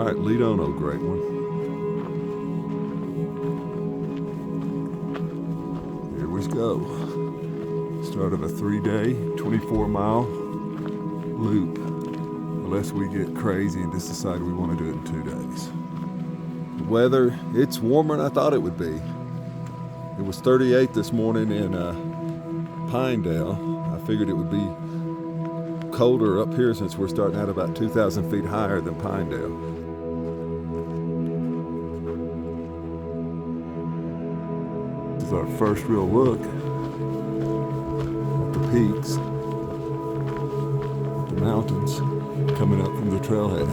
right, lead on, oh great one. Here we go. Start of a 3-day, 24-mile loop. Unless we get crazy and just decide we want to do it in 2 days. The weather, it's warmer than I thought it would be. It was 38 this morning in Pinedale. I figured it would be colder up here since we're starting out about 2,000 feet higher than Pinedale. This is our first real look at the peaks, the mountains coming up from the trailhead.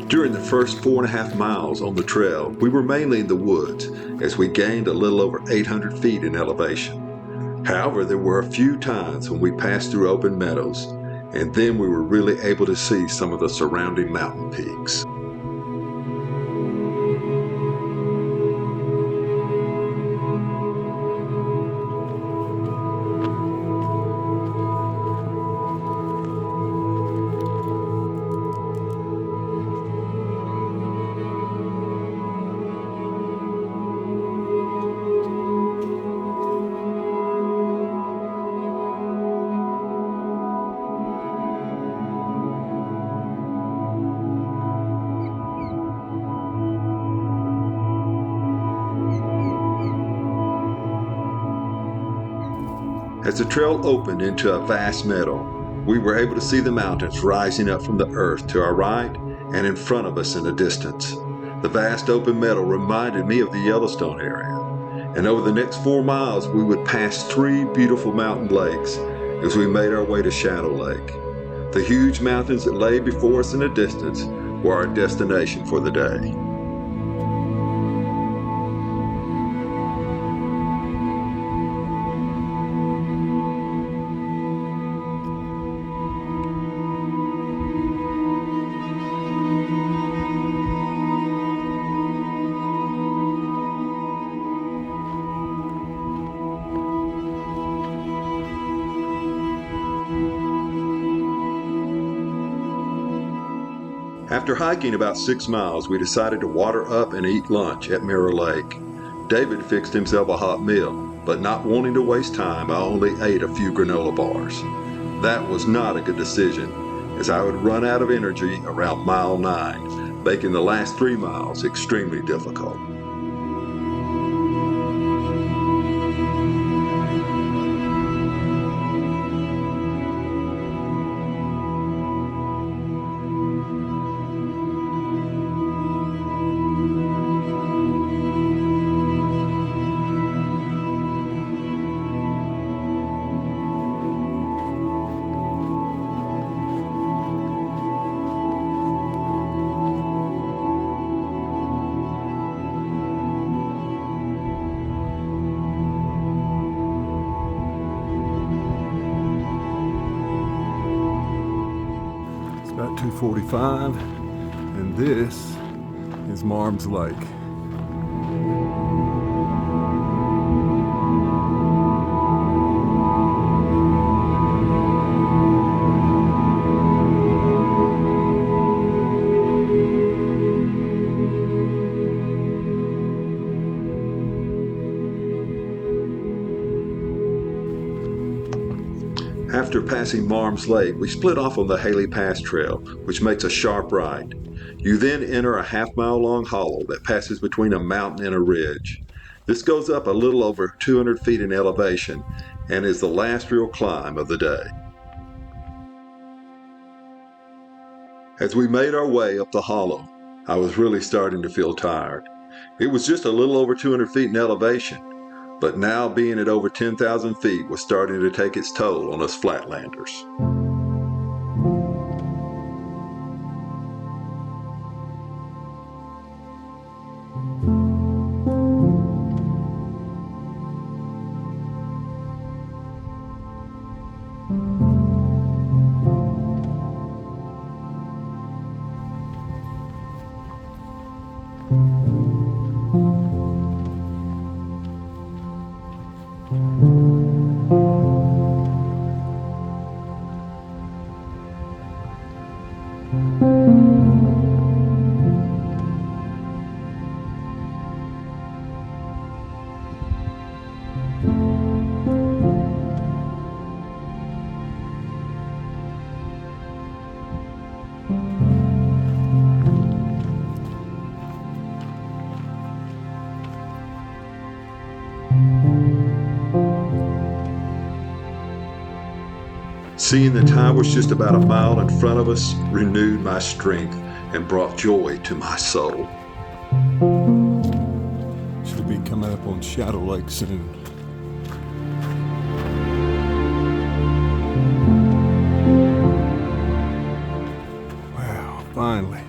During the first 4.5 miles on the trail, we were mainly in the woods as we gained a little over 800 feet in elevation. However, there were a few times when we passed through open meadows, and then we were really able to see some of the surrounding mountain peaks. As the trail opened into a vast meadow, we were able to see the mountains rising up from the earth to our right and in front of us in the distance. The vast open meadow reminded me of the Yellowstone area, and over the next 4 miles we would pass 3 beautiful mountain lakes as we made our way to Shadow Lake. The huge mountains that lay before us in the distance were our destination for the day. After hiking about 6 miles, we decided to water up and eat lunch at Mirror Lake. David fixed himself a hot meal, but not wanting to waste time, I only ate a few granola bars. That was not a good decision, as I would run out of energy around mile 9, making the last 3 miles extremely difficult. About 2:45, and this is Marms Lake. After passing Marms Lake, we split off on the Haley Pass Trail, which makes a sharp right. You then enter a half-mile-long hollow that passes between a mountain and a ridge. This goes up a little over 200 feet in elevation and is the last real climb of the day. As we made our way up the hollow, I was really starting to feel tired. It was just a little over 200 feet in elevation, but now being at over 10,000 feet was starting to take its toll on us flatlanders. Seeing the towers just about a mile in front of us renewed my strength and brought joy to my soul. Should be coming up on Shadow Lake soon. Wow, finally.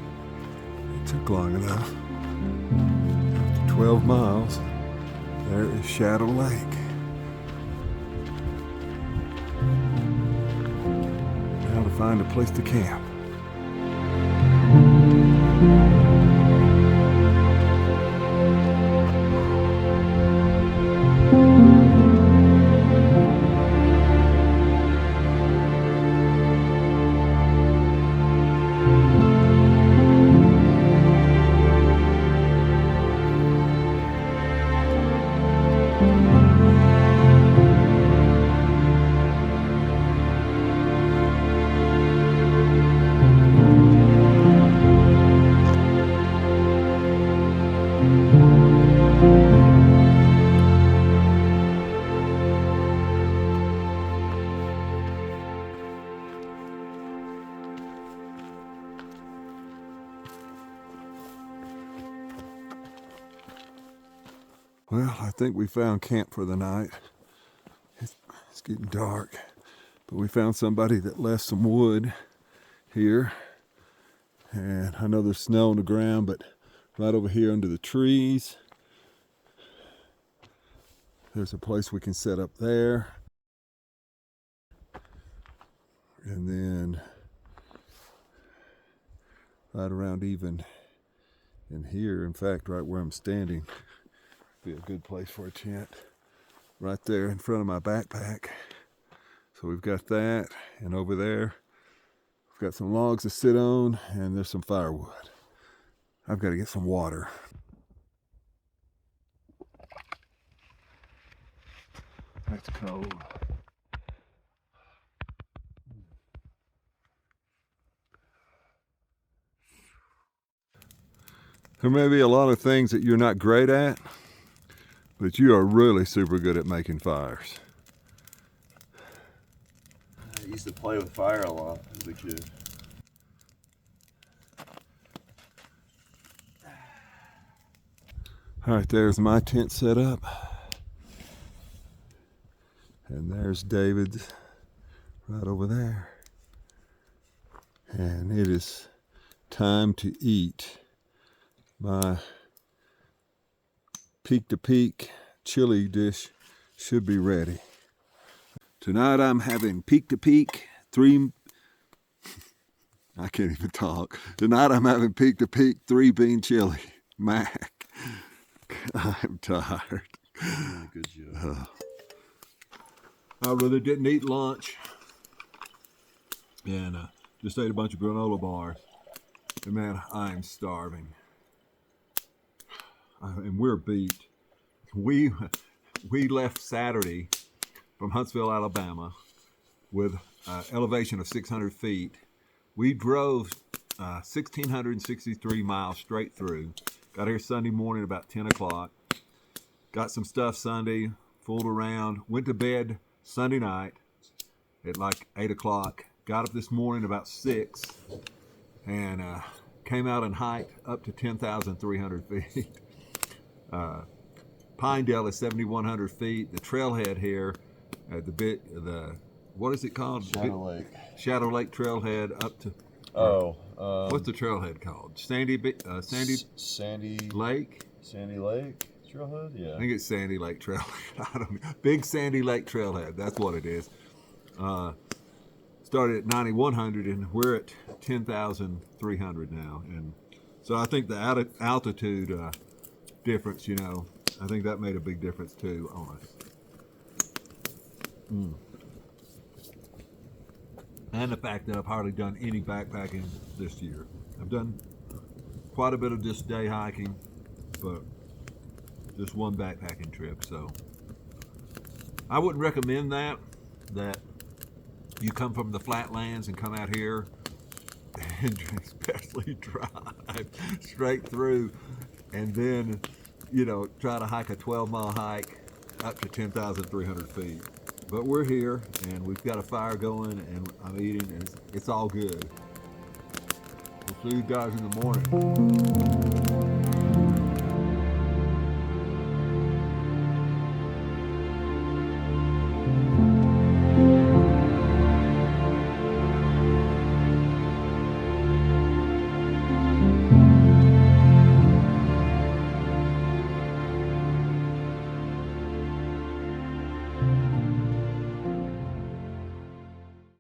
It took long enough. After 12 miles, there is Shadow Lake. Now to find a place to camp. Well, I think we found camp for the night. It's getting dark, but we found somebody that left some wood here. And I know there's snow on the ground, but right over here under the trees, there's a place we can set up there. And then right around even in here, in fact, right where I'm standing, be a good place for a tent. Right there in front of my backpack. So we've got that, and over there, we've got some logs to sit on, and there's some firewood. I've got to get some water. That's cold. There may be a lot of things that you're not great at, but you are really super good at making fires. I used to play with fire a lot as a kid. All right, there's my tent set up. And there's David's right over there. And it is time to eat. My peak to peak chili dish should be ready. Tonight I'm having peak to peak I can't even talk. Tonight I'm having peak to peak 3-bean chili. Mac. I'm tired. Good job. I really didn't eat lunch. And just ate a bunch of granola bars. And man, I'm starving. And we're beat. We left Saturday from Huntsville, Alabama with elevation of 600 feet. We drove 1,663 miles straight through. Got here Sunday morning about 10 o'clock. Got some stuff Sunday, fooled around, went to bed Sunday night at like 8 o'clock. Got up this morning about 6 and came out and hiked up to 10,300 feet. Pinedale is 7,100 feet. The trailhead here, what is it called? Shadow Lake. Shadow Lake Trailhead up to. What's the trailhead called? Sandy Lake. Sandy Lake Trailhead. Yeah. I think it's Sandy Lake Trailhead. I don't know. Big Sandy Lake Trailhead. That's what it is. Started at 9,100 and we're at 10,300 now. And so I think the altitude difference, I think that made a big difference too on us. And the fact that I've hardly done any backpacking this year. I've done quite a bit of just day hiking, but just one backpacking trip. So I wouldn't recommend that you come from the flatlands and come out here and especially drive straight through and then, try to hike a 12-mile hike up to 10,300 feet. But we're here, and we've got a fire going, and I'm eating, and it's all good. We'll see you guys in the morning.